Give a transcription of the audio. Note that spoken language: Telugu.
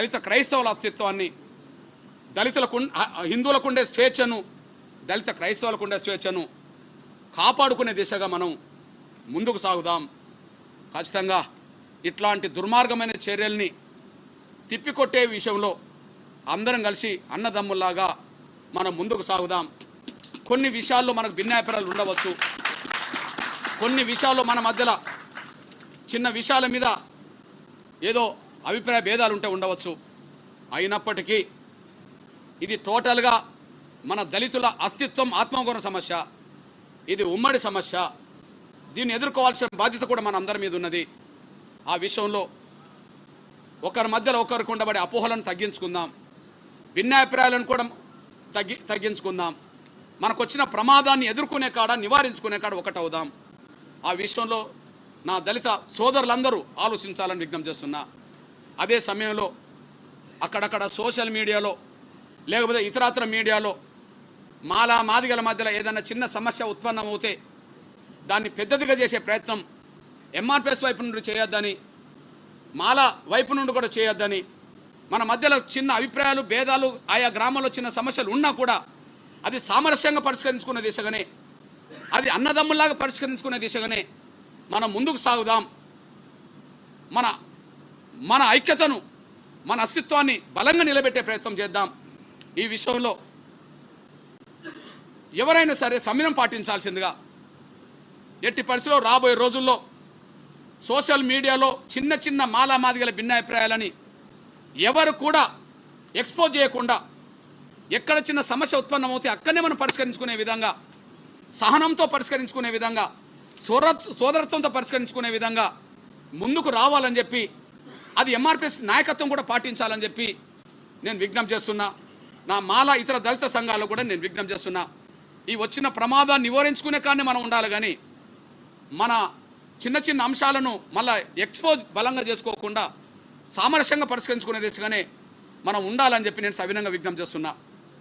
దళిత క్రైస్తవుల అస్తిత్వాన్ని, దళితులకు హిందువులకు ఉండే స్వేచ్ఛను, దళిత క్రైస్తవులకు ఉండే స్వేచ్ఛను కాపాడుకునే దిశగా మనం ముందుకు సాగుదాం. ఖచ్చితంగా ఇట్లాంటి దుర్మార్గమైన చర్యల్ని తిప్పికొట్టే విషయంలో అందరం కలిసి అన్నదమ్ముల్లాగా మనం ముందుకు సాగుదాం. కొన్ని విషయాల్లో మనకు భిన్నాభిప్రాయాలు ఉండవచ్చు, కొన్ని విషయాల్లో మన మధ్యలో చిన్న విషయాల మీద ఏదో అభిప్రాయ భేదాలు ఉంటే ఉండవచ్చు. అయినప్పటికీ ఇది టోటల్గా మన దళితుల అస్తిత్వం, ఆత్మగౌరవ సమస్య. ఇది ఉమ్మడి సమస్య. దీన్ని ఎదుర్కోవాల్సిన బాధ్యత కూడా మన అందరి మీద ఉన్నది. ఆ విషయంలో ఒకరి మధ్యలో ఒకరికి ఉండబడే అపోహలను తగ్గించుకుందాం, భిన్నాభిప్రాయాలను కూడా తగ్గించుకుందాం. మనకు వచ్చిన ప్రమాదాన్ని ఎదుర్కొనే కాడ, నివారించుకునే కాడ ఒకటవుదాం. ఆ విషయంలో నా దళిత సోదరులందరూ ఆలోచించాలని విజ్ఞప్తి చేస్తున్నా. అదే సమయంలో అక్కడక్కడ సోషల్ మీడియాలో లేకపోతే ఇతరత్ర మీడియాలో మాదిగల మధ్యలో ఏదైనా చిన్న సమస్య ఉత్పన్నమవుతే దాన్ని పెద్దదిగా చేసే ప్రయత్నం ఎంఆర్పిఎస్ వైపు నుండి చేయొద్దని, మాలా వైపు నుండి కూడా చేయొద్దని, మన మధ్యలో చిన్న అభిప్రాయాలు భేదాలు ఆయా గ్రామాల్లో చిన్న సమస్యలు ఉన్నా కూడా అది సామరస్యంగా పరిష్కరించుకునే దిశగానే, అది అన్నదమ్ముల్లాగా పరిష్కరించుకునే దిశగానే మనం ముందుకు సాగుదాం. మన ఐక్యతను, మన అస్తిత్వాన్ని బలంగా నిలబెట్టే ప్రయత్నం చేద్దాం. ఈ విషయంలో ఎవరైనా సరే సమయం పాటించాల్సిందిగా, ఎట్టి పరిస్థితుల్లో రాబోయే రోజుల్లో సోషల్ మీడియాలో చిన్న చిన్న మాదిగల భిన్నాభిప్రాయాలని ఎవరు కూడా ఎక్స్పోజ్ చేయకుండా, ఎక్కడ చిన్న సమస్య ఉత్పన్నమవుతే అక్కడనే మనం పరిష్కరించుకునే విధంగా, సహనంతో పరిష్కరించుకునే విధంగా, సోదరత్వంతో పరిష్కరించుకునే విధంగా ముందుకు రావాలని చెప్పి, అది ఎంఆర్పిఎస్ నాయకత్వం కూడా పాటించాలని చెప్పి నేను విజ్ఞప్తి చేస్తున్నా. నా ఇతర దళిత సంఘాలు కూడా నేను విజ్ఞప్తి చేస్తున్నా. ఈ వచ్చిన ప్రమాదాన్ని నివారించుకునే కానీ మనం ఉండాలి, కానీ మన చిన్న చిన్న అంశాలను మళ్ళీ ఎక్స్పోజ్ బలంగా చేసుకోకుండా సామరస్యంగా పరిష్కరించుకునే దిశగానే మనం ఉండాలని చెప్పి నేను సవినంగా విజ్ఞప్తి చేస్తున్నా.